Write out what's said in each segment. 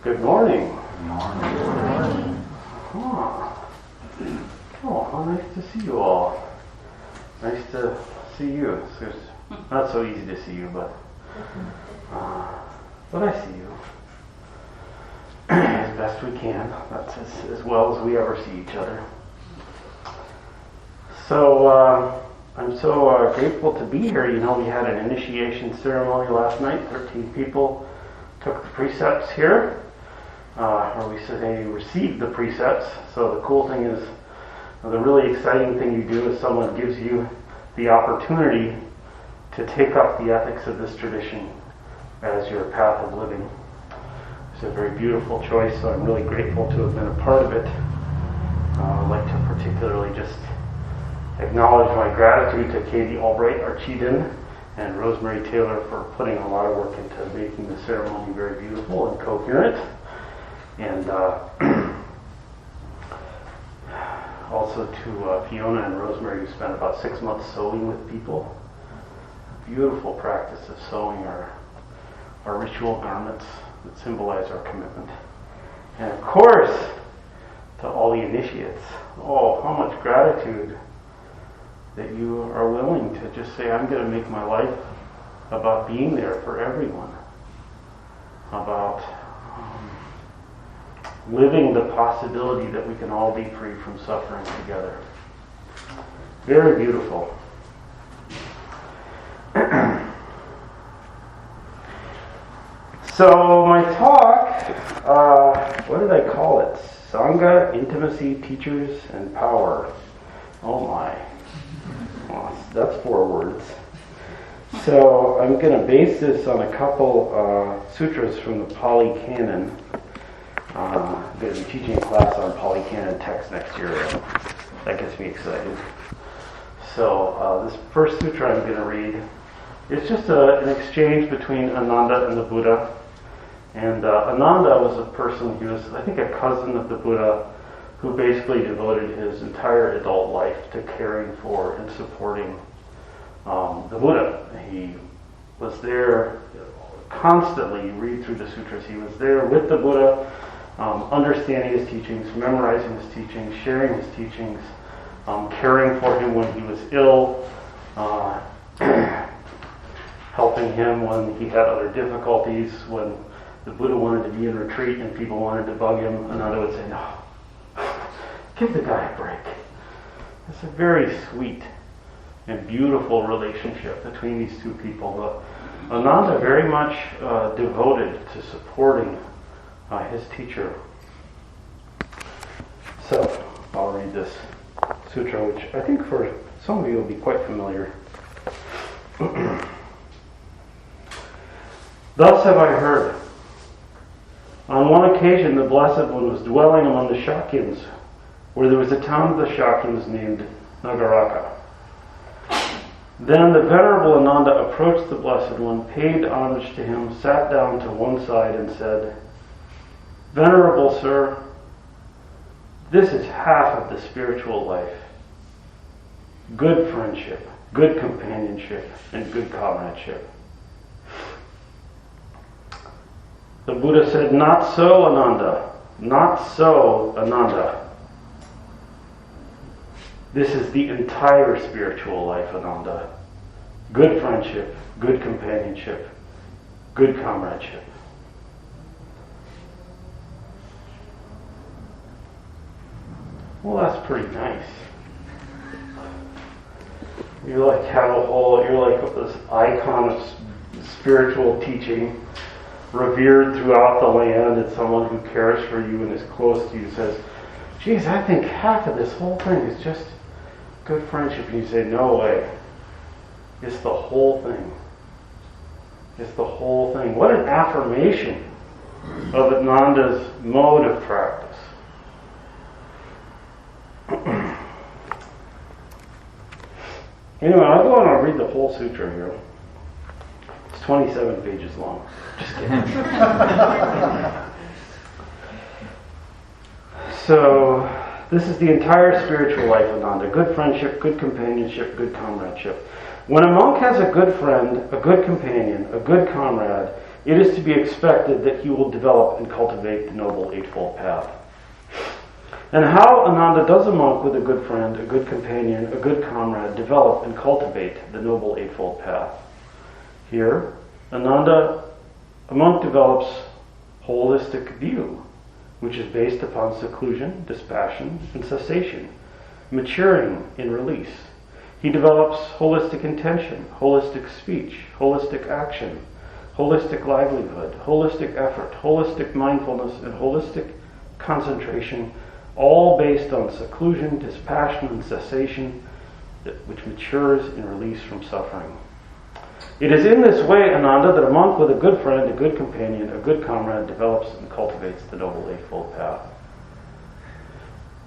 Good morning. Good morning. Oh, how nice to see you all. Nice to see you. It's not so easy to see you, but I see you as best we can. That's as well as we ever see each other. So I'm so grateful to be here. You know, we had an initiation ceremony last night. 13 people took the precepts here. Or we say received the precepts. So the cool thing is, the really exciting thing you do is someone gives you the opportunity to take up the ethics of this tradition as your path of living. It's a very beautiful choice, so I'm really grateful to have been a part of it. I'd like to particularly just acknowledge my gratitude to Katie Albright, our Chieftain, and Rosemary Taylor for putting a lot of work into making the ceremony very beautiful and coherent. And also to Fiona and Rosemary, who spent about 6 months sewing with people. Beautiful practice of sewing our ritual garments that symbolize our commitment. And of course, to all the initiates. Oh, how much gratitude that you are willing to just say, I'm going to make my life about being there for everyone. About living the possibility that we can all be free from suffering together. Very beautiful. So my talk, what did I call it? Sangha, Intimacy, Teachers, and Power. Oh my. Well, that's 4 words. So I'm going to base this on a couple sutras from the Pali Canon. I'm going to be teaching a class on Pali Canon text next year. That gets me excited. So this first sutra I'm going to read is just an exchange between Ananda and the Buddha. And Ananda was a person, he was, I think, a cousin of the Buddha, who basically devoted his entire adult life to caring for and supporting the Buddha. He was there constantly. You read through the sutras. He was there with the Buddha, understanding his teachings, memorizing his teachings, sharing his teachings, caring for him when he was ill, helping him when he had other difficulties. When the Buddha wanted to be in retreat and people wanted to bug him, Ananda would say, no, give the guy a break. It's a very sweet and beautiful relationship between these two people. But Ananda very much devoted to supporting his teacher. So I'll read this sutra, which I think for some of you will be quite familiar. Thus have I heard. On one occasion, the Blessed One was dwelling among the Shakyams, where there was a town of the Shakyams named Nagaraka. Then the Venerable Ananda approached the Blessed One, paid homage to him, sat down to one side and said, Venerable Sir, this is half of the spiritual life. Good friendship, good companionship, and good comradeship. The Buddha said, Not so, Ananda. Not so, Ananda. This is the entire spiritual life, Ananda. Good friendship, good companionship, good comradeship. Well, that's pretty nice. You you're like this icon of spiritual teaching, revered throughout the land, and someone who cares for you and is close to you says, geez, I think half of this whole thing is just good friendship. And you say, no way. It's the whole thing. It's the whole thing. What an affirmation of Ananda's mode of practice. Anyway, I'll go on and I'll read the whole sutra here. It's 27 pages long. Just kidding. So, this is the entire spiritual life, Ananda. Good friendship, good companionship, good comradeship. When a monk has a good friend, a good companion, a good comrade, it is to be expected that he will develop and cultivate the Noble Eightfold Path. And how, Ananda, does a monk with a good friend, a good companion, a good comrade develop and cultivate the Noble Eightfold Path? Here, Ananda, a monk develops holistic view, which is based upon seclusion, dispassion, and cessation, maturing in release. He develops holistic intention, holistic speech, holistic action, holistic livelihood, holistic effort, holistic mindfulness, and holistic concentration, all based on seclusion, dispassion, and cessation, which matures in release from suffering. It is in this way, Ananda, that a monk with a good friend, a good companion, a good comrade develops and cultivates the Noble Eightfold Path.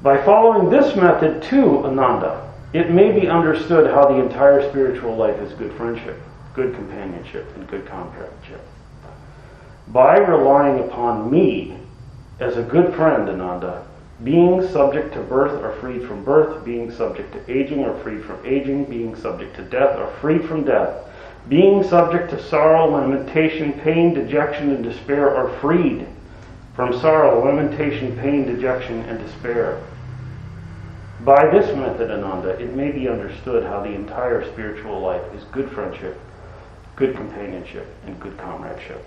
By following this method too, Ananda, it may be understood how the entire spiritual life is good friendship, good companionship, and good comradeship. By relying upon me as a good friend, Ananda, beings subject to birth are freed from birth, beings subject to aging are freed from aging, beings subject to death are freed from death, beings subject to sorrow, lamentation, pain, dejection, and despair are freed from sorrow, lamentation, pain, dejection, and despair. By this method, Ananda, it may be understood how the entire spiritual life is good friendship, good companionship, and good comradeship.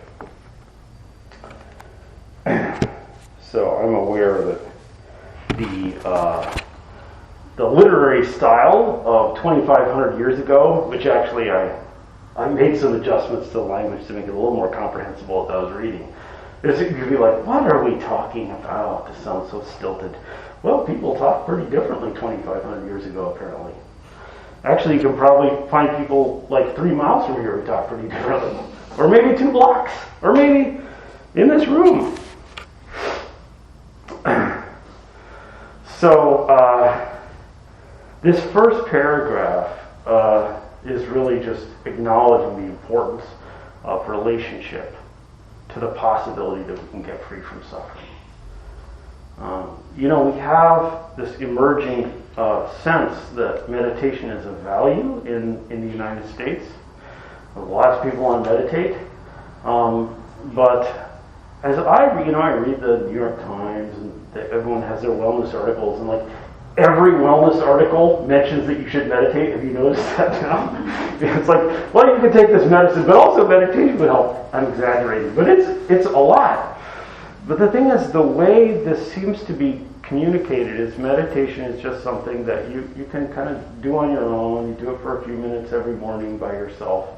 So I'm aware that the literary style of 2,500 years ago, which actually I made some adjustments to the language to make it a little more comprehensible as I was reading. You'd be like, what are we talking about? This sounds so stilted. Well, people talk pretty differently 2,500 years ago, apparently. Actually, you can probably find people like 3 miles from here who talk pretty differently. Or maybe 2 blocks. Or maybe in this room. So, this first paragraph is really just acknowledging the importance of relationship to the possibility that we can get free from suffering. We have this emerging sense that meditation is of value in the United States. Lots of people want to meditate. But as I read the New York Times, and everyone has their wellness articles, and like every wellness article mentions that you should meditate. Have you noticed that now? It's like, well, you can take this medicine, but also meditation would help. I'm exaggerating, but it's a lot. But the thing is, the way this seems to be communicated is meditation is just something that you can kind of do on your own. You do it for a few minutes every morning by yourself.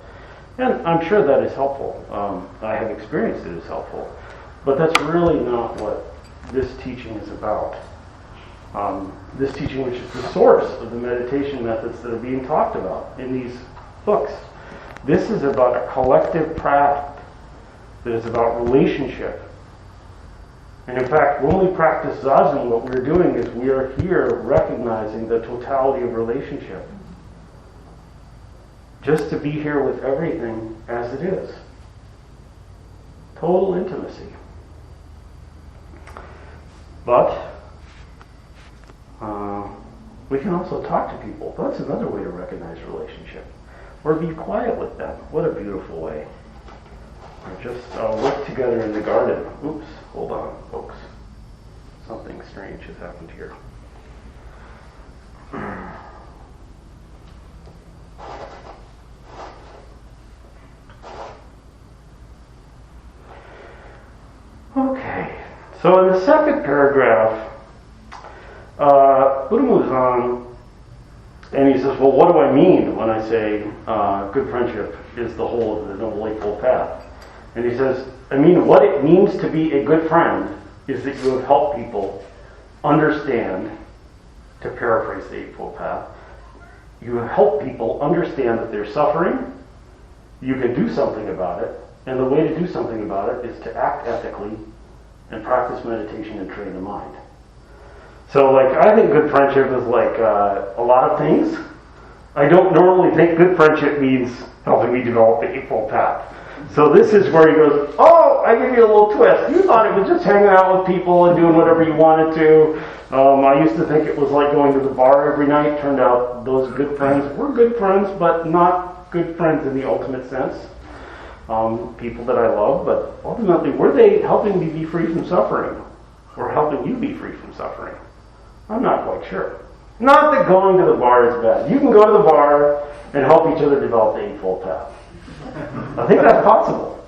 And I'm sure that is helpful. I have experienced it as helpful. But that's really not what this teaching is about. This teaching, which is the source of the meditation methods that are being talked about in these books. This is about a collective practice that is about relationship. And in fact, when we practice Zazen, what we're doing is we are here recognizing the totality of relationship. Just to be here with everything as it is. Total intimacy. But we can also talk to people. That's another way to recognize relationship. Or be quiet with them. What a beautiful way. Or just work together in the garden. Oops, hold on, folks. Something strange has happened here. Okay, so in the second paragraph, Buddha moves on, and he says, well, what do I mean when I say good friendship is the whole of the Noble Eightfold Path? And he says, I mean, what it means to be a good friend is that you have helped people understand, to paraphrase the Eightfold Path, you have helped people understand that they're suffering, you can do something about it, and the way to do something about it is to act ethically and practice meditation and train the mind. So, I think good friendship is a lot of things. I don't normally think good friendship means helping me develop the Eightfold Path. So this is where he goes, oh, I give you a little twist. You thought it was just hanging out with people and doing whatever you wanted to. I used to think it was like going to the bar every night. Turned out those good friends were good friends, but not good friends in the ultimate sense. people that I love, but ultimately, were they helping me be free from suffering? Or helping you be free from suffering? I'm not quite sure. Not that going to the bar is bad. You can go to the bar and help each other develop the Eightfold Path. I think that's possible.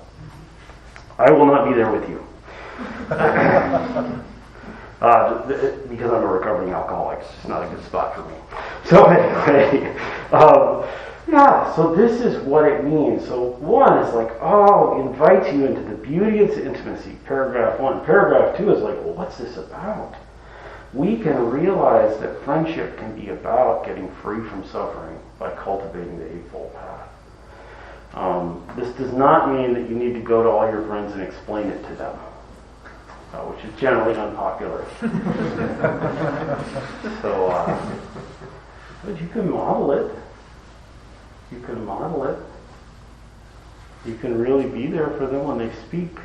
I will not be there with you. Because I'm a recovering alcoholic. It's just not a good spot for me. So anyway, so this is what it means. So one is like, invites you into the beauty of intimacy, paragraph 1. Paragraph 2 is like, well, what's this about? We can realize that friendship can be about getting free from suffering by cultivating the Eightfold Path. This does not mean that you need to go to all your friends and explain it to them, which is generally unpopular. But you can model it. You can model it. You can really be there for them when they speak.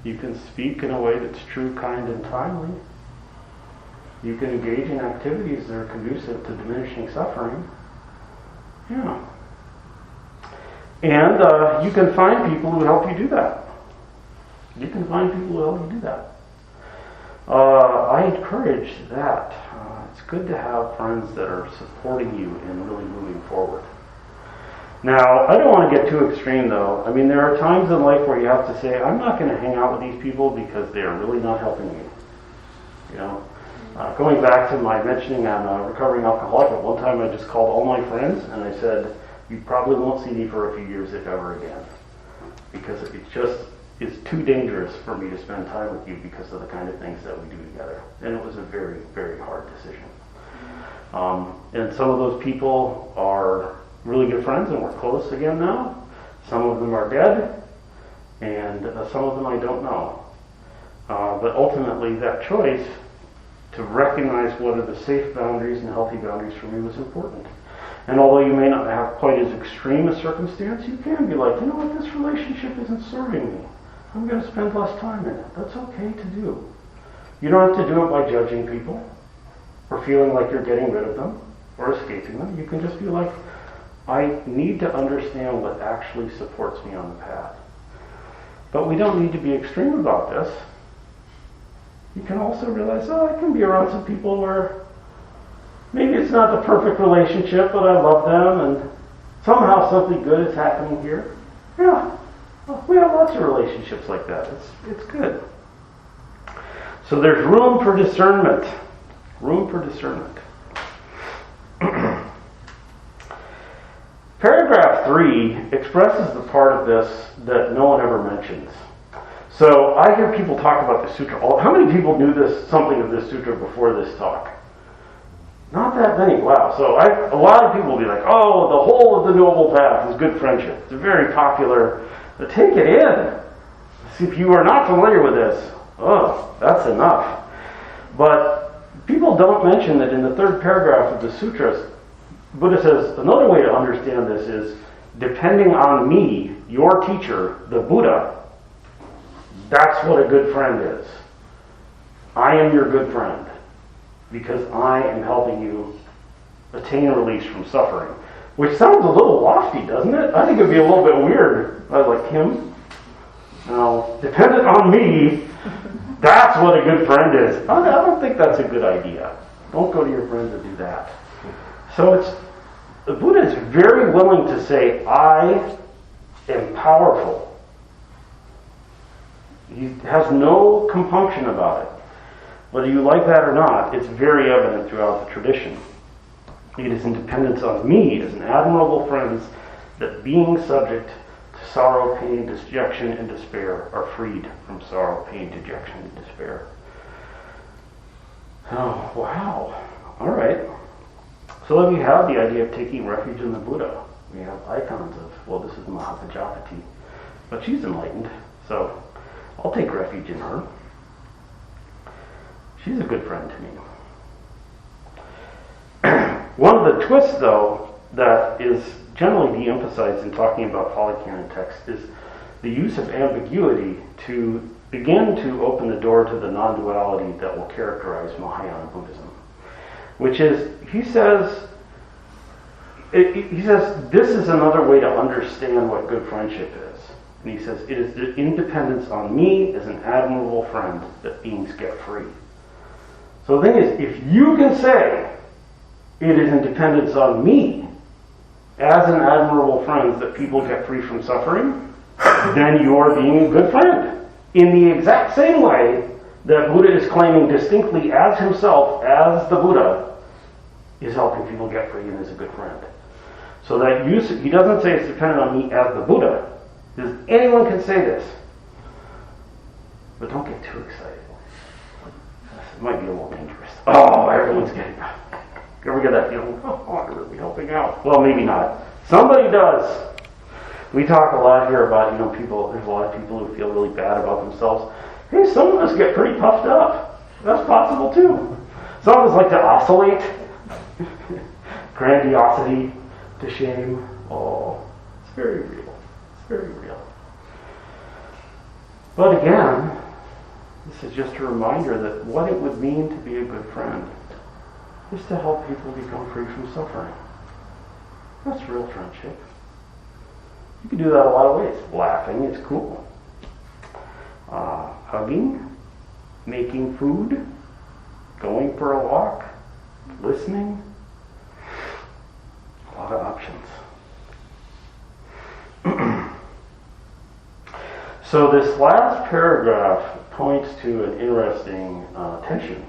You can speak in a way that's true, kind, and timely. You can engage in activities that are conducive to diminishing suffering. Yeah. And you can find people who help you do that. You can find people who help you do that. I encourage that. It's good to have friends that are supporting you in really moving forward. Now, I don't want to get too extreme, though. I mean, there are times in life where you have to say, I'm not going to hang out with these people because they are really not helping me. You know? Going back to my mentioning I'm a recovering alcoholic, at one time I just called all my friends and I said, you probably won't see me for a few years, if ever again. Because it just is too dangerous for me to spend time with you because of the kind of things that we do together. And it was a very, very hard decision. And some of those people are really good friends and we're close again now. Some of them are dead, and some of them I don't know. But ultimately, that choice to recognize what are the safe boundaries and healthy boundaries for me was important. And although you may not have quite as extreme a circumstance, you can be like, you know what, this relationship isn't serving me. I'm going to spend less time in it. That's okay to do. You don't have to do it by judging people or feeling like you're getting rid of them or escaping them. You can just be like, I need to understand what actually supports me on the path. But we don't need to be extreme about this. You can also realize, I can be around some people where maybe it's not the perfect relationship, but I love them and somehow something good is happening here. Yeah, we have lots of relationships like that. It's good. So there's room for discernment. Room for discernment. Paragraph 3 expresses the part of this that no one ever mentions. So I hear people talk about the sutra. How many people knew something of this sutra before this talk? Not that many. Wow. So a lot of people will be like, the whole of the Noble Path is good friendship. It's very popular. But take it in. See, if you are not familiar with this, that's enough. But people don't mention that in the third paragraph of the sutras, Buddha says another way to understand this is, depending on me, your teacher, the Buddha, that's what a good friend is. I am your good friend because I am helping you attain release from suffering. Which sounds a little lofty, doesn't it? I think it'd be a little bit weird. I was like, him? Now, dependent on me, that's what a good friend is. I don't think that's a good idea. Don't go to your friends and do that. So the Buddha is very willing to say, I am powerful. He has no compunction about it. Whether you like that or not, it's very evident throughout the tradition. It is in dependence on me as an admirable friend that being subject to sorrow, pain, dejection, and despair are freed from sorrow, pain, dejection, and despair. Oh, wow. All right. So then we have the idea of taking refuge in the Buddha. We have icons of, this is Mahapajapati. But she's enlightened, so I'll take refuge in her. She's a good friend to me. One of the twists, though, that is generally de-emphasized in talking about Pali Canon text is the use of ambiguity to begin to open the door to the non-duality that will characterize Mahayana Buddhism. Which is, he says, he says, this is another way to understand what good friendship is. And he says, it is the independence on me as an admirable friend that beings get free. So the thing is, if you can say, it is in dependence on me as an admirable friend that people get free from suffering, then you're being a good friend. In the exact same way that Buddha is claiming distinctly as himself, as the Buddha, is helping people get free and is a good friend. So that he doesn't say it's dependent on me as the Buddha. Because anyone can say this. But don't get too excited. It might be a little dangerous. Oh, everyone's getting up. You ever get that feeling? Oh, I'm really helping out. Well, maybe not. Somebody does. We talk a lot here about, people, there's a lot of people who feel really bad about themselves. Hey, some of us get pretty puffed up. That's possible too. Some of us like to oscillate. Grandiosity to shame. Oh, it's very real. It's very real. But again, this is just a reminder that what it would mean to be a good friend is to help people become free from suffering. That's real friendship. You can do that a lot of ways. Laughing is cool. Hugging, making food, going for a walk, listening. A lot of options. So this last paragraph points to an interesting tension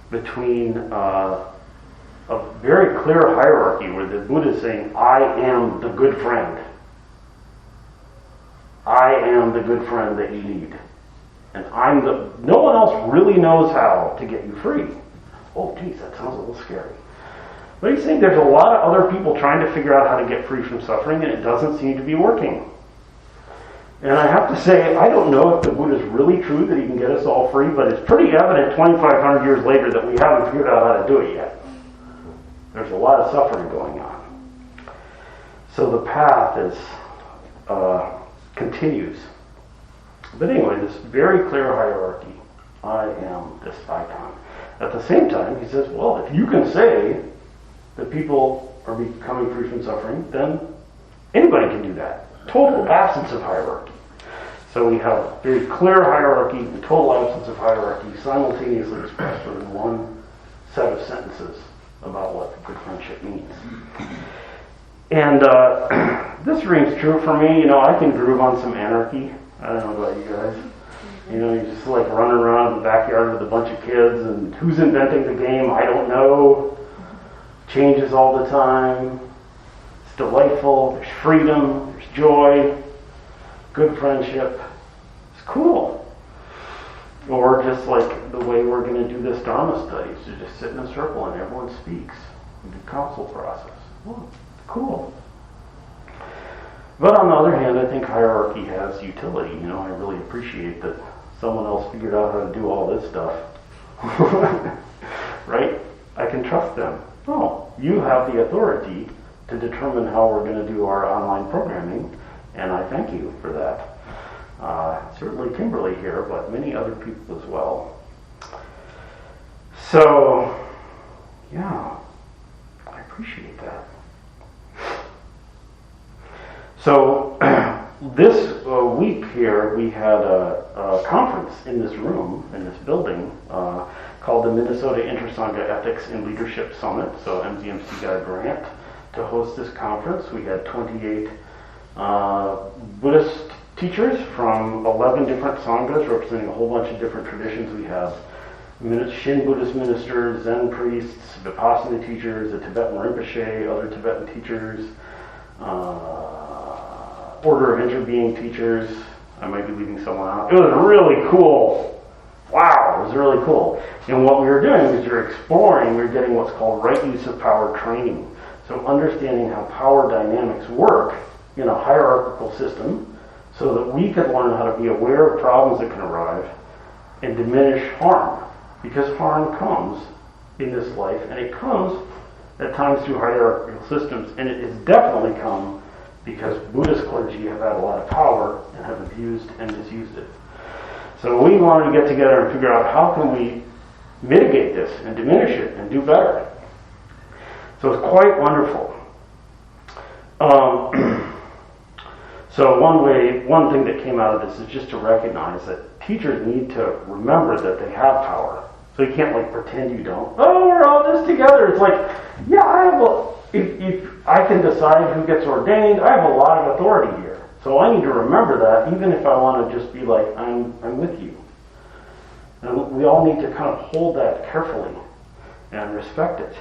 between a very clear hierarchy where the Buddha is saying, I am the good friend. I am the good friend that you need. And no one else really knows how to get you free. Oh, geez, that sounds a little scary. But he's saying there's a lot of other people trying to figure out how to get free from suffering, and it doesn't seem to be working. And I have to say, I don't know if the Buddha is really true that he can get us all free, but it's pretty evident 2,500 years later that we haven't figured out how to do it yet. There's a lot of suffering going on. So the path continues. But anyway, this very clear hierarchy. I am this icon. At the same time, he says, well, if you can say that people are becoming free from suffering, then anybody can do that. Total absence of hierarchy. So we have very clear hierarchy and total absence of hierarchy simultaneously expressed within one set of sentences about what good friendship means. And this rings true for me. I can groove on some anarchy. I don't know about you guys. You just like running around in the backyard with a bunch of kids, and who's inventing the game, I don't know. Changes all the time. It's delightful. There's freedom. There's joy. Good friendship. It's cool. Or just like the way we're going to do this Dharma studies, to just sit in a circle and everyone speaks. We do council process. Oh, cool. But on the other hand, I think hierarchy has utility. I really appreciate that someone else figured out how to do all this stuff. Right? I can trust them. Oh, you have the authority to determine how we're going to do our online programming, and I thank you for that. Certainly Kimberly here, but many other people as well. So, yeah, I appreciate that. So this week here we had a conference in this room, in this building, called the Minnesota Intrasaga Ethics and Leadership Summit. So MZMC got a grant to host this conference. We had 28 Buddhist teachers from 11 different Sanghas representing a whole bunch of different traditions. We have Shin Buddhist ministers, Zen priests, Vipassana teachers, a Tibetan Rinpoche, other Tibetan teachers, Order of Interbeing teachers. I might be leaving someone out. It was really cool. Wow, it was really cool. And what we were doing is we were getting what's called right use of power training. So understanding how power dynamics work in a hierarchical system so that we could learn how to be aware of problems that can arise and diminish harm. Because harm comes in this life, and it comes at times through hierarchical systems, and it has definitely come because Buddhist clergy have had a lot of power and have abused and misused it. So we wanted to get together and figure out how can we mitigate this and diminish it and do better. So it's quite wonderful. So one thing that came out of this is just to recognize that teachers need to remember that they have power. So you can't like pretend you don't. Oh, we're all this together. It's like, yeah, if I can decide who gets ordained, I have a lot of authority here. So I need to remember that, even if I want to just be like, I'm with you. And we all need to kind of hold that carefully and respect it.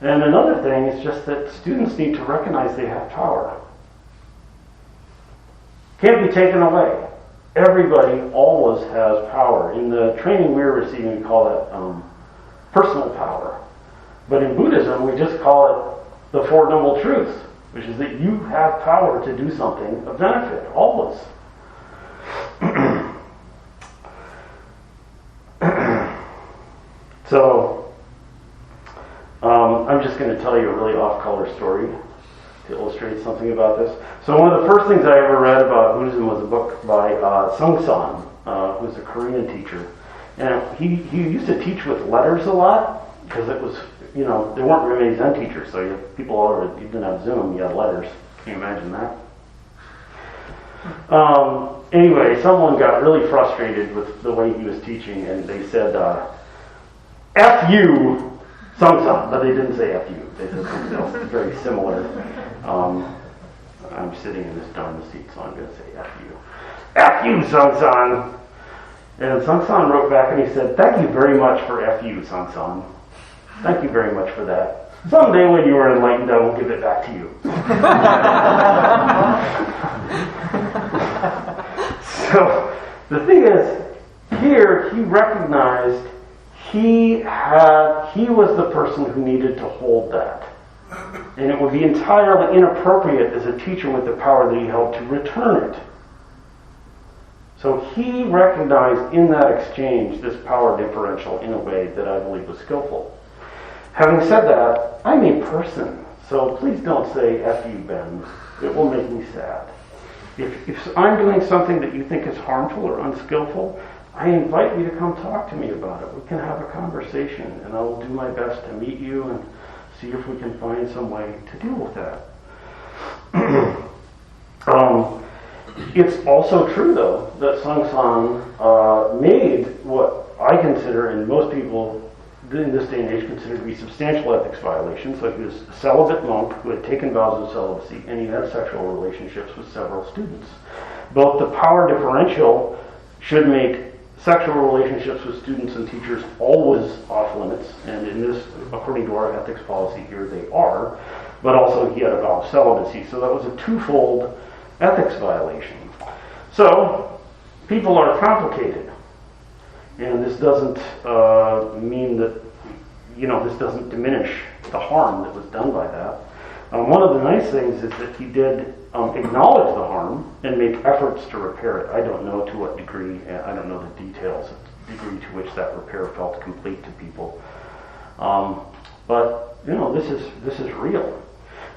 And another thing is just that students need to recognize they have power. Can't be taken away. Everybody always has power. In the training we were receiving, we call it personal power. But in Buddhism, we just call it the Four Noble Truths, which is that you have power to do something of benefit, always. So, I'm just going to tell you a really off-color story to illustrate something about this. So one of the first things I ever read about Buddhism was a book by Sangha, who's a Korean teacher. And he used to teach with letters a lot, because it was, there weren't very many Zen teachers, so you had people all over, you didn't have Zoom, you had letters. Can you imagine that? Anyway, someone got really frustrated with the way he was teaching, and they said, F you, Sangha, but they didn't say F you. They said something else very similar. I'm sitting in this dharma seat, so I'm going to say F you. F you, Sangsan! And Sangsan wrote back and he said, thank you very much for F you, Sangsan. Thank you very much for that. Someday when you are enlightened, I will give it back to you. So, the thing is, here he recognized he was the person who needed to hold that. And it would be entirely inappropriate as a teacher with the power that he held to return it. So he recognized in that exchange this power differential in a way that I believe was skillful. Having said that, I'm a person, so please don't say F you, Ben. It will make me sad. If I'm doing something that you think is harmful or unskillful, I invite you to come talk to me about it. We can have a conversation, and I will do my best to meet you and see if we can find some way to deal with that. It's also true, though, that Sangsan made what I consider, and most people in this day and age consider to be substantial ethics violations. So he was a celibate monk who had taken vows of celibacy, and he had sexual relationships with several students. Both the power differential should make sexual relationships with students and teachers always off limits, and in this, according to our ethics policy here, they are, but also he had a vow of celibacy, so that was a twofold ethics violation. So, people are complicated, and this doesn't mean that, this doesn't diminish the harm that was done by that. One of the nice things is that he did acknowledge the harm and make efforts to repair it. I don't know to what degree, I don't know the details, the degree to which that repair felt complete to people. But, this is real.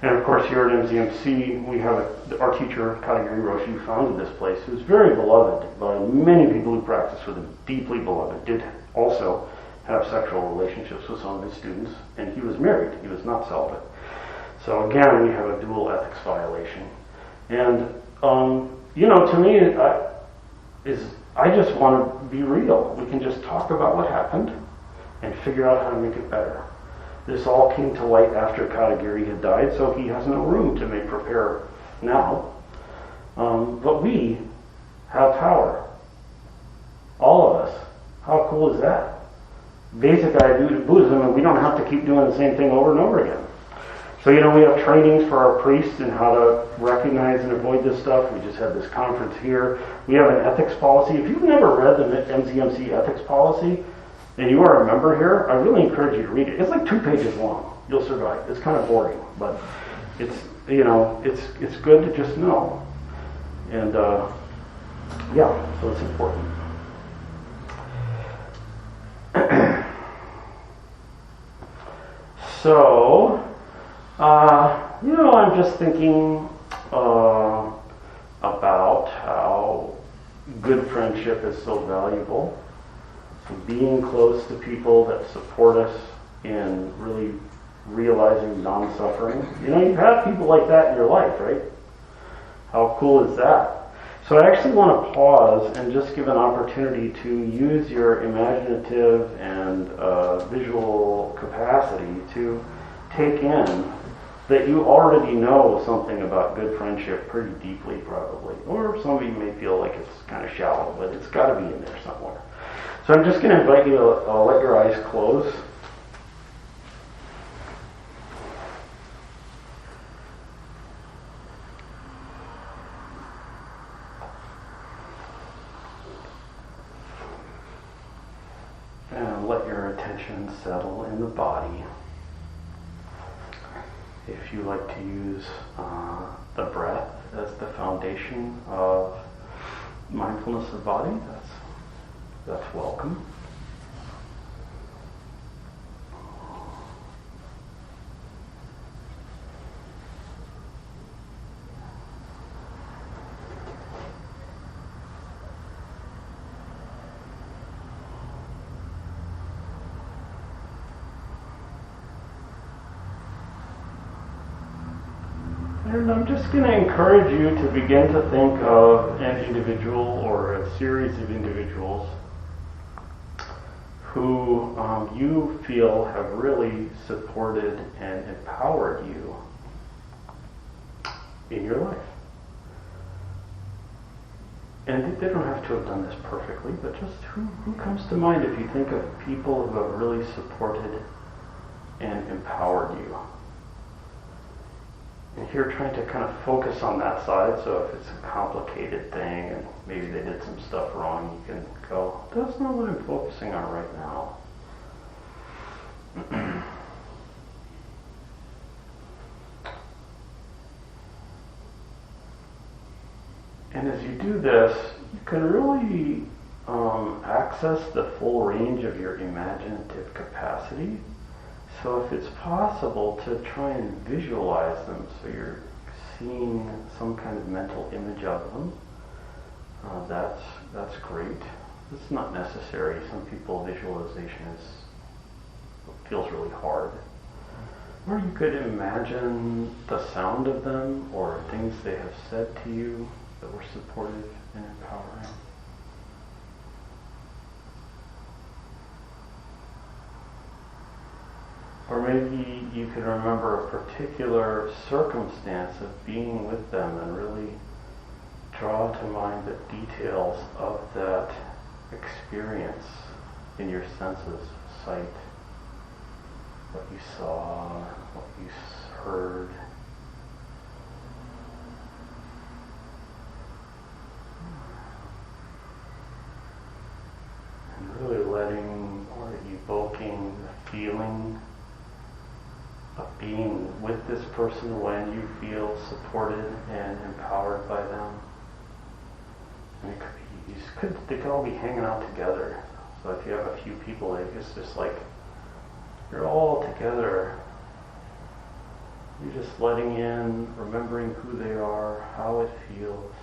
And of course here at MZMC, we have our teacher, Katagiri Roshi, who founded this place, who's very beloved by many people who practice with him, deeply beloved, did also have sexual relationships with some of his students, and he was married, he was not celibate. So again, we have a dual ethics violation. And, to me, I just want to be real. We can just talk about what happened and figure out how to make it better. This all came to light after Katagiri had died, so he has no room to make repair now. But we have power. All of us. How cool is that? Basic idea of Buddhism, and we don't have to keep doing the same thing over and over again. So, we have trainings for our priests in how to recognize and avoid this stuff. We just had this conference here. We have an ethics policy. If you've never read the MZMC ethics policy, and you are a member here, I really encourage you to read it. It's like 2 pages long. You'll survive. It's kind of boring, but it's good to just know. And, so it's important. So, I'm just thinking about how good friendship is so valuable. Being close to people that support us in really realizing non-suffering. You know, you've had people like that in your life, right? How cool is that? So I actually want to pause and just give an opportunity to use your imaginative and visual capacity to take in that you already know something about good friendship pretty deeply, probably. Or some of you may feel like it's kind of shallow, but it's got to be in there somewhere. So I'm just going to invite you to let your eyes close. And let your attention settle in the body. If you like to use the breath as the foundation of mindfulness of body, that's welcome. And I'm just going to encourage you to begin to think of an individual or a series of individuals who you feel have really supported and empowered you in your life. And they don't have to have done this perfectly, but just who comes to mind if you think of people who have really supported and empowered you? And here trying to kind of focus on that side, so if it's a complicated thing and maybe they did some stuff wrong, you can go, that's not what I'm focusing on right now. And as you do this, you can really access the full range of your imaginative capacity. So if it's possible to try and visualize them, so you're seeing some kind of mental image of them, that's great. It's not necessary. Some people visualization feels really hard. Or you could imagine the sound of them or things they have said to you that were supportive and empowering. Or maybe you can remember a particular circumstance of being with them and really draw to mind the details of that experience in your senses, sight, what you saw, what you heard. And really letting or evoking the feeling of being with this person when you feel supported and empowered by them. And it could be, they could all be hanging out together. So if you have a few people, it's just like you're all together. You're just letting in, remembering who they are, how it feels.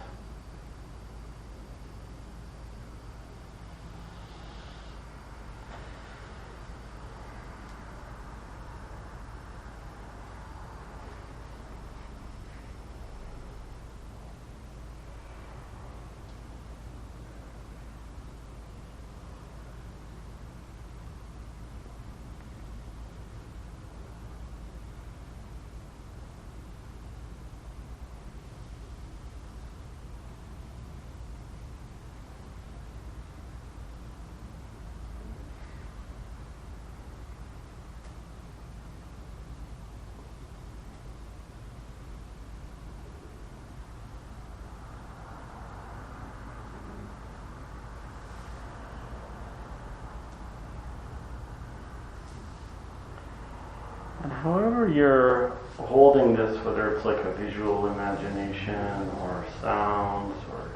And however you're holding this, whether it's like a visual imagination or sounds or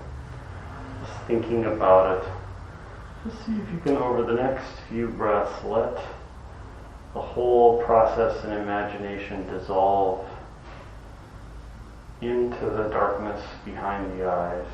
just thinking about it, just see if you can, over the next few breaths, let the whole process and imagination dissolve into the darkness behind the eyes.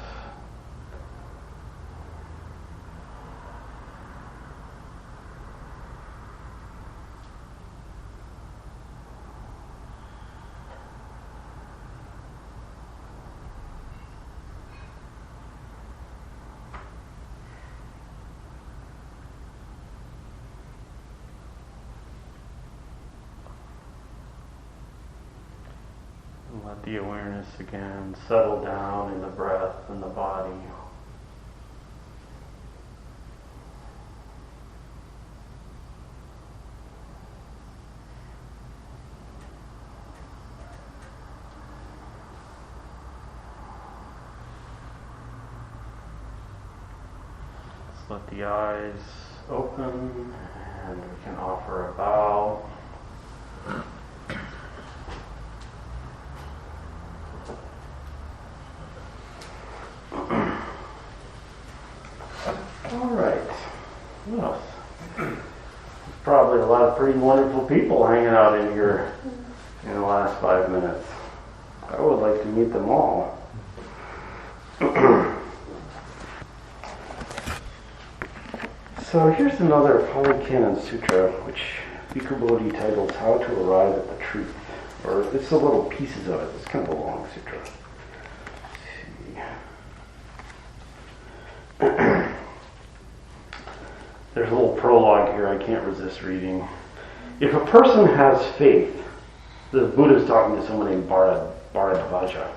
Let the awareness again settle down in the breath and the body. Let the eyes open, and we can offer a bow. All right. Well, there's probably a lot of pretty wonderful people hanging out in here in the last 5 minutes. I would like to meet them all. So here's another Pali Canon Sutra, which Bhikkhu Bodhi titles How to Arrive at the Truth. Or it's the little pieces of it. It's kind of a long sutra. Let's see. There's a little prologue here I can't resist reading. If a person has faith, the Buddha's talking to someone named Bharadvaja.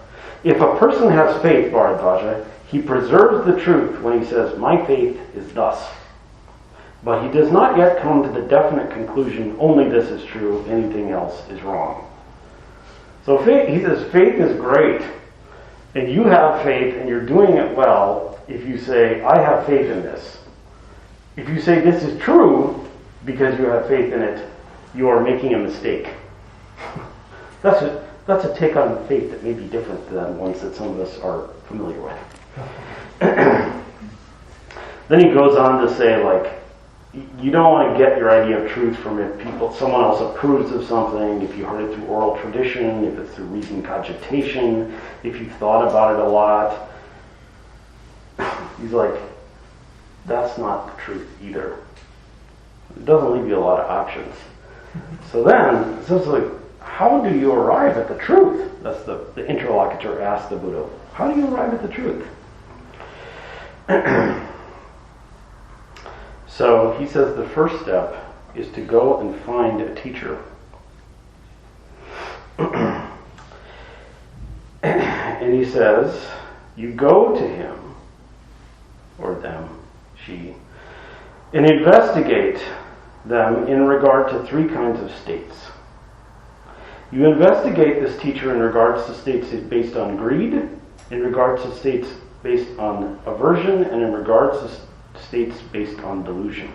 If a person has faith, Bharadvaja, he preserves the truth when he says, my faith is thus. But he does not yet come to the definite conclusion, only this is true, anything else is wrong. So faith, he says, faith is great, and you have faith, and you're doing it well if you say, I have faith in this. If you say this is true because you have faith in it, you are making a mistake. That's a take on faith that may be different than ones that some of us are familiar with. Then he goes on to say, like, you don't want to get your idea of truth from if someone else approves of something, if you heard it through oral tradition, if it's through reasoned cogitation, if you've thought about it a lot. He's like, that's not the truth either. It doesn't leave you a lot of options. So then, it's just like, how do you arrive at the truth? That's the interlocutor asked the Buddha. How do you arrive at the truth? So he says the first step is to go and find a teacher. And he says, you go to him, or them, she, and investigate them in regard to 3 kinds of states. You investigate this teacher in regards to states based on greed, in regards to states based on aversion, and in regards to states based on delusion.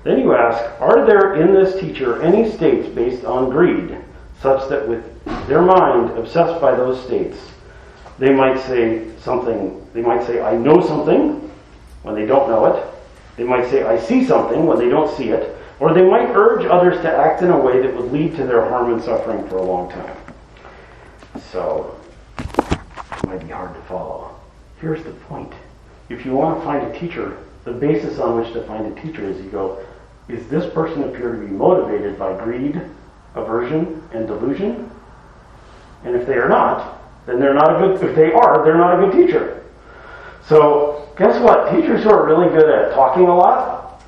Then you ask, are there in this teacher any states based on greed, such that with their mind obsessed by those states, they might say, I know something, when they don't know it. They might say, I see something, when they don't see it. Or they might urge others to act in a way that would lead to their harm and suffering for a long time. So, it might be hard to follow. Here's the point. If you want to find a teacher, the basis on which to find a teacher is you go, is this person appear to be motivated by greed, aversion, and delusion? And if they are not, then they're not a good, if they are, they're not a good teacher. So, guess what? Teachers who are really good at talking a lot,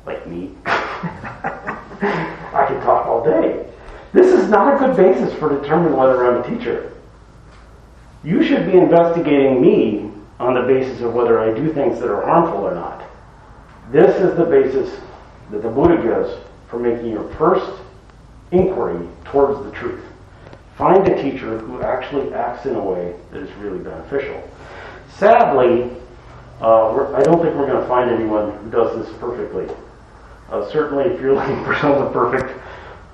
like me, I can talk all day. This is not a good basis for determining whether I'm a teacher. You should be investigating me on the basis of whether I do things that are harmful or not. This is the basis that the Buddha gives for making your first inquiry towards the truth. Find a teacher who actually acts in a way that is really beneficial. Sadly, I don't think we're going to find anyone who does this perfectly. Certainly, if you're looking for someone perfect,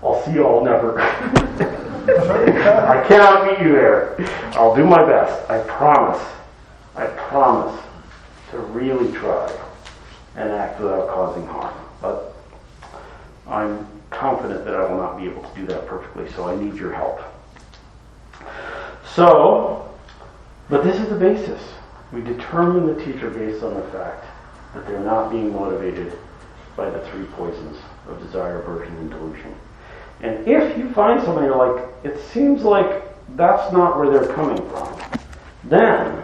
I'll see you all never. I cannot meet you there. I'll do my best. I promise to really try and act without causing harm. But I'm confident that I will not be able to do that perfectly, so I need your help. So, but this is the basis. We determine the teacher based on the fact that they're not being motivated by the 3 poisons of desire, aversion, and delusion. And if you find somebody you're like, it seems like that's not where they're coming from, then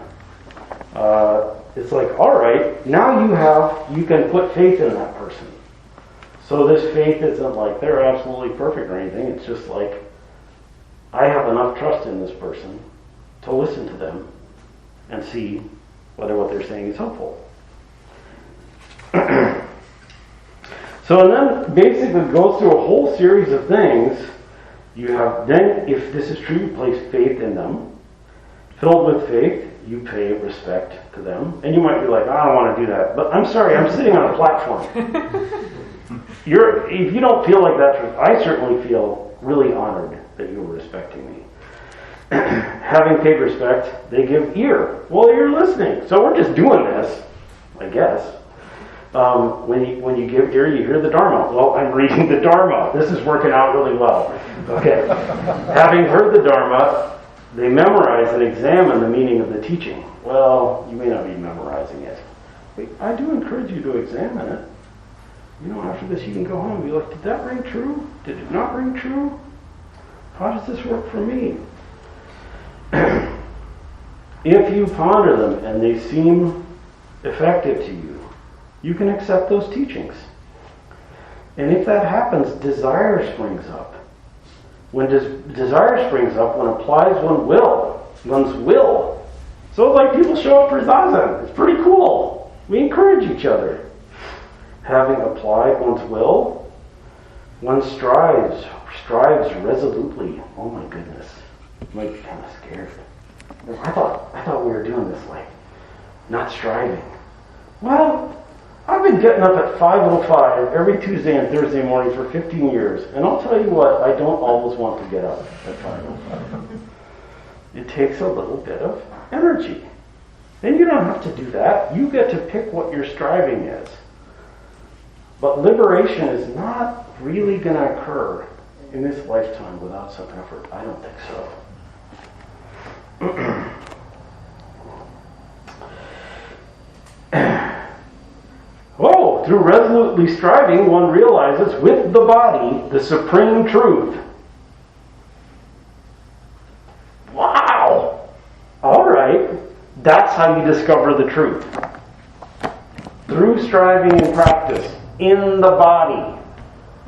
it's like, all right, now you can put faith in that person. So this faith isn't like they're absolutely perfect or anything. It's just like I have enough trust in this person to listen to them and see whether what they're saying is helpful. So, and then basically goes through a whole series of things. You have, then, if this is true, you place faith in them. Filled with faith, you pay respect to them. And you might be like, I don't want to do that. But I'm sorry, I'm sitting on a platform. If you don't feel like that, I certainly feel really honored that you were respecting me. Having paid respect, they give ear. Well, you're listening. So we're just doing this, I guess. When you give ear, you hear the Dharma. Well, I'm reading the Dharma. This is working out really well. Okay. Having heard the Dharma, they memorize and examine the meaning of the teaching. Well, you may not be memorizing it. But I do encourage you to examine it. You know, after this you can go home and be like, did that ring true? Did it not ring true? How does this work for me? If you ponder them and they seem effective to you, you can accept those teachings. And if that happens, desire springs up. When desire springs up, one applies one's will. So it's like people show up for Zazen. It's pretty cool. We encourage each other. Having applied one's will, one strives resolutely. Oh my goodness. I might be kind of scared. I thought we were doing this like not striving. Well, I've been getting up at 5:05 every Tuesday and Thursday morning for 15 years, and I'll tell you what, I don't always want to get up at 5:05. It takes a little bit of energy. Then you don't have to do that. You get to pick what your striving is. But liberation is not really going to occur in this lifetime without some effort. I don't think so. Through resolutely striving, one realizes with the body the supreme truth. Wow! All right. That's how you discover the truth. Through striving and practice, in the body,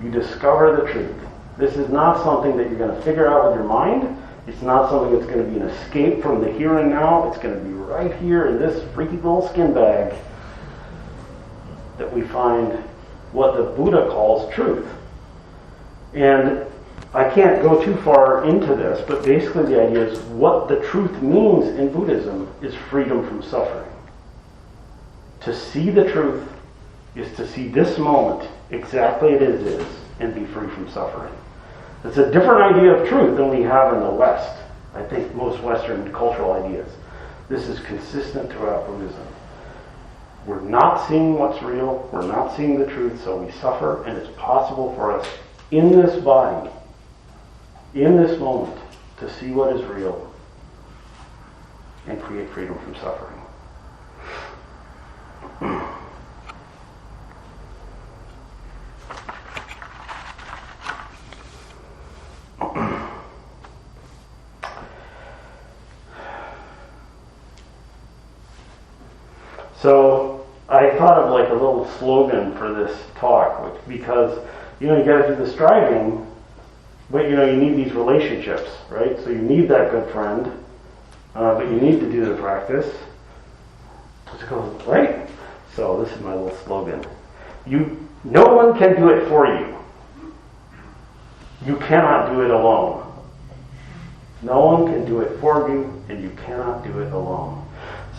you discover the truth. This is not something that you're going to figure out with your mind. It's not something that's going to be an escape from the here and now. It's going to be right here in this freaky little skin bag that we find what the Buddha calls truth. And I can't go too far into this, but basically the idea is what the truth means in Buddhism is freedom from suffering. To see the truth is to see this moment exactly as it is and be free from suffering. It's a different idea of truth than we have in the West. I think most Western cultural ideas. This is consistent throughout Buddhism. We're not seeing what's real, we're not seeing the truth, so we suffer, and it's possible for us in this body, in this moment, to see what is real and create freedom from suffering. So I thought of like a little slogan for this talk, because you got to do the striving, but you need these relationships, right? So you need that good friend, but you need to do the practice. It goes right. So this is my little slogan: no one can do it for you. You cannot do it alone. No one can do it for you, and you cannot do it alone.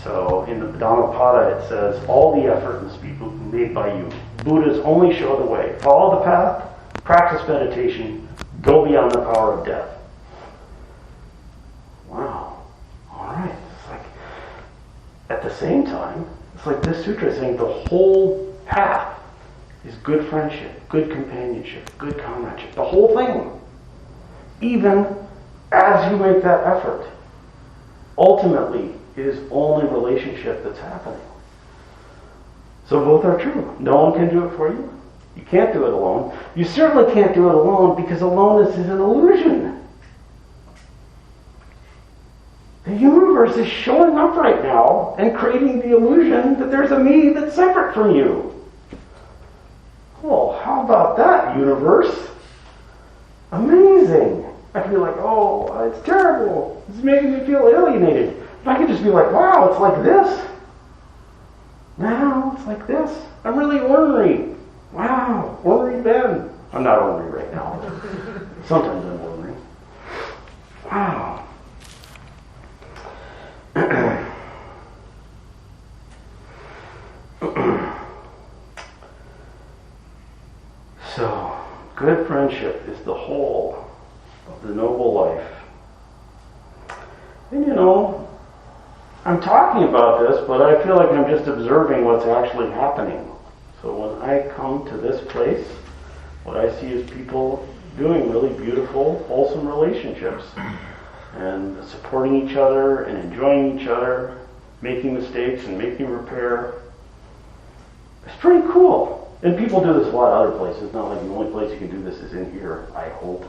So in the Dhammapada it says, all the effort must be made by you. Buddhas only show the way. Follow the path, practice meditation, go beyond the power of death. Wow. All right. It's like, at the same time, it's like this sutra is saying the whole path is good friendship, good companionship, good comradeship. The whole thing. Even as you make that effort. Ultimately, it is only relationship that's happening. So both are true. No one can do it for you. You can't do it alone. You certainly can't do it alone because aloneness is an illusion. The universe is showing up right now and creating the illusion that there's a me that's separate from you. Well, how about that, universe? Amazing. I could be like, oh, it's terrible. It's making me feel alienated. But I could just be like, wow, it's like this. Now it's like this. I'm really ornery. Wow, ornery Ben. I'm not ornery right now. Sometimes I'm ornery. Wow. So, good friendship is the whole of the noble life. And I'm talking about this, but I feel like I'm just observing what's actually happening. So when I come to this place, what I see is people doing really beautiful, wholesome relationships and supporting each other and enjoying each other, making mistakes and making repair. It's pretty cool. And people do this a lot of other places. Not like the only place you can do this is in here, I hope.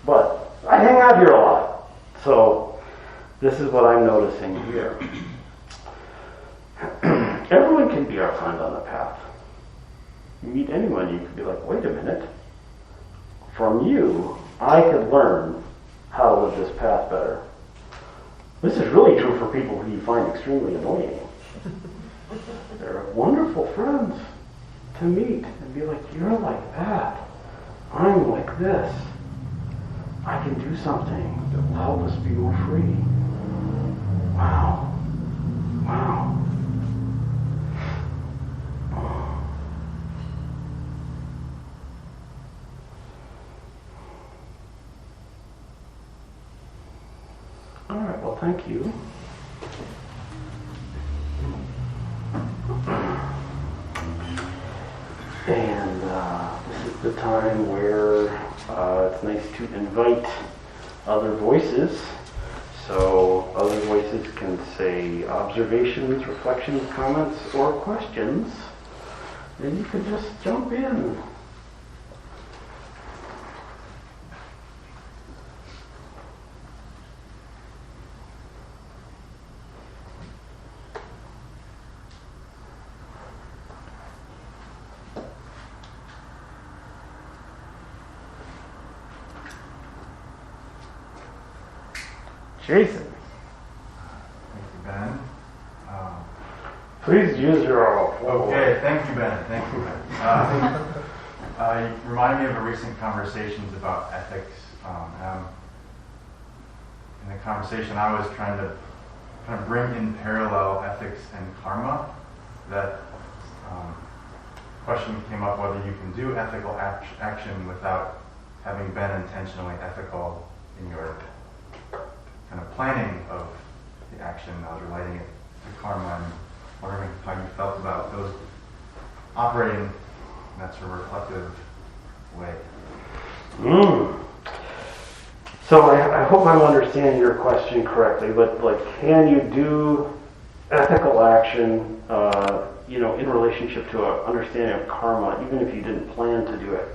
But I hang out here a lot. So this is what I'm noticing here. Everyone can be our friend on the path. You meet anyone, you could be like, wait a minute. From you, I could learn how to live this path better. This is really true for people who you find extremely annoying. They're wonderful friends to meet and be like, you're like that. I'm like this. I can do something that will help us be more free. Wow. Wow. All right, well, thank you. And this is the time where it's nice to invite other voices. So other voices can say observations, reflections, comments, or questions. And you can just jump in. Jason. Thank you, Ben. Please use your... Okay, thank you, Ben. Thank you, Ben. You remind me of a recent conversations about ethics. In the conversation, I was trying to kind of bring in parallel ethics and karma. That question came up whether you can do ethical action without having been intentionally ethical in your kind of planning of the action. I was relating it to karma and wondering how you felt about those operating in that sort of reflective way. So I hope I'm understanding your question correctly, but can you do ethical action in relationship to an understanding of karma, even if you didn't plan to do it?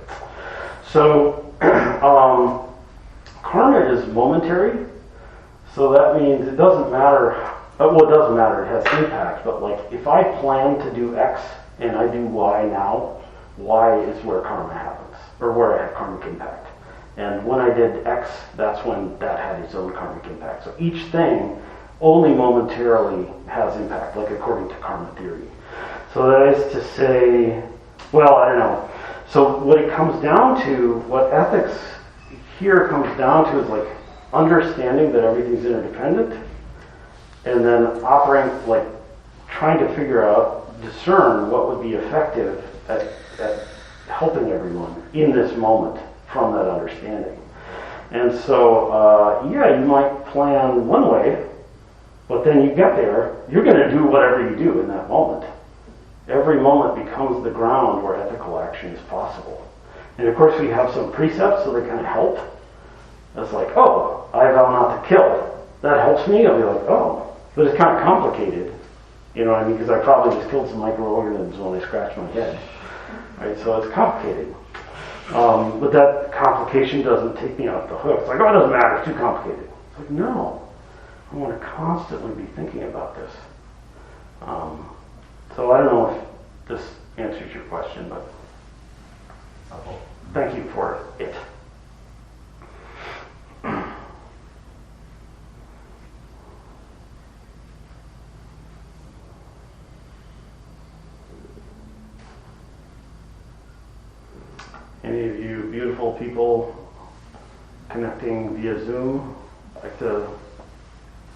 So karma is momentary. So that means it doesn't matter, well, it doesn't matter, it has impact, but if I plan to do X and I do Y now, Y is where karma happens, or where I have karmic impact. And when I did X, that's when that had its own karmic impact. So each thing only momentarily has impact, according to karma theory. So that is to say, well, I don't know. So what it comes down to, what ethics here comes down to is understanding that everything's interdependent, and then operating, trying to figure out, discern what would be effective at helping everyone in this moment from that understanding. And so, you might plan one way, but then you get there, you're going to do whatever you do in that moment. Every moment becomes the ground where ethical action is possible. And of course we have some precepts, so they kind of help. It's oh, I vow not to kill. That helps me. I'll be oh. But it's kind of complicated. You know what I mean? Because I probably just killed some microorganisms when I scratched my head. Right? So it's complicated. But that complication doesn't take me off the hook. It's it doesn't matter. It's too complicated. It's no. I want to constantly be thinking about this. So I don't know if this answers your question, but thank you for it. Any of you beautiful people connecting via Zoom like to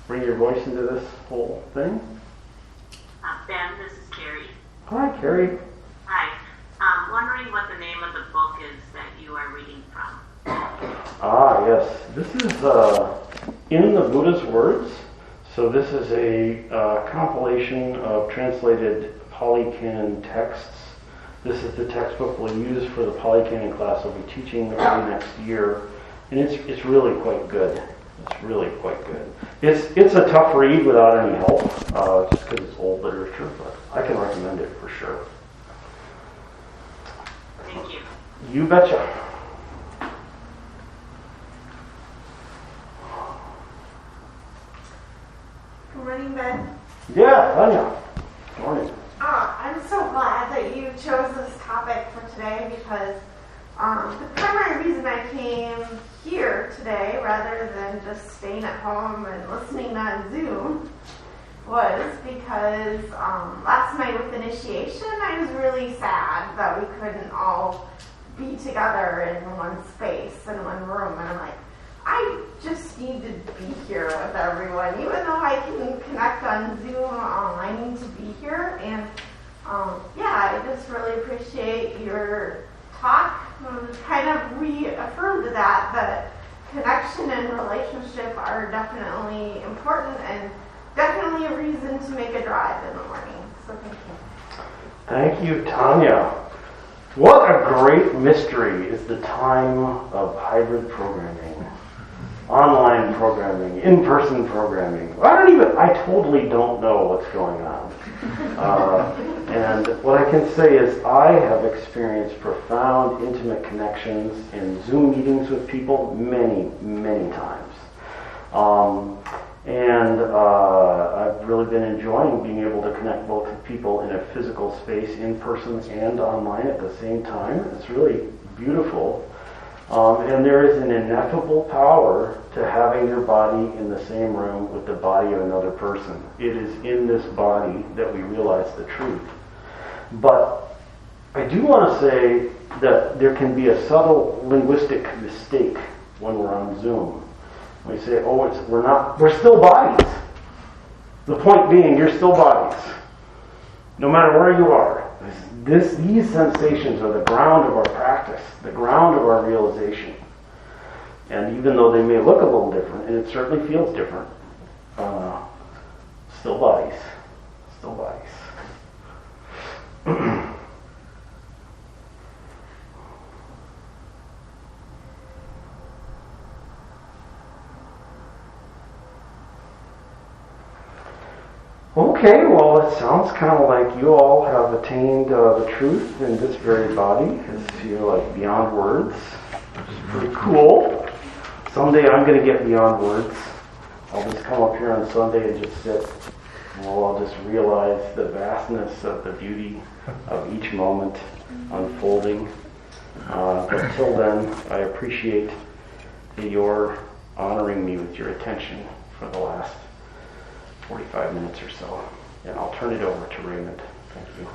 bring your voice into this whole thing? Ben, this is Carrie. Hi, Carrie. Hi. Wondering what the name of the book is that you are reading from. Ah, yes. This is In the Buddha's Words. So this is a compilation of translated Pali Canon texts. This is the textbook we'll use for the Pali Canon class I'll be teaching early next year. And it's really quite good. It's really quite good. It's a tough read without any help, just because it's old literature, but I can recommend it for sure. Thank you. You betcha. Good morning, Ben. Yeah, Tanya. Morning. I'm so glad that you chose this topic for today because the primary reason I came here today, rather than just staying at home and listening on Zoom, was because last night with initiation, I was really sad that we couldn't all be together in one space, in one room, and I'm like, I just need to be here with everyone. Even though I can connect on Zoom, I need to be here. And I just really appreciate your talk. Kind of reaffirmed that connection and relationship are definitely important and definitely a reason to make a drive in the morning. So thank you. Thank you, Tanya. What a great mystery is the time of hybrid programming. Online programming, in-person programming. I totally don't know what's going on. And what I can say is I have experienced profound, intimate connections in Zoom meetings with people many, many times. I've really been enjoying being able to connect both with people in a physical space, in person and online at the same time. It's really beautiful. And there is an ineffable power to having your body in the same room with the body of another person. It is in this body that we realize the truth. But I do want to say that there can be a subtle linguistic mistake when we're on Zoom. We say, we're still bodies. The point being, you're still bodies. No matter where you are. These sensations are the ground of our practice, the ground of our realization. And even though they may look a little different, and it certainly feels different, still bodies. Still bodies. Okay, well, it sounds kind of like you all have attained the truth in this very body. It's like beyond words, which is pretty cool. Someday I'm going to get beyond words. I'll just come up here on Sunday and just sit. And I'll just realize the vastness of the beauty of each moment unfolding. But till then, I appreciate your honoring me with your attention for the last 45 minutes or so. And I'll turn it over to Raymond. Thank you.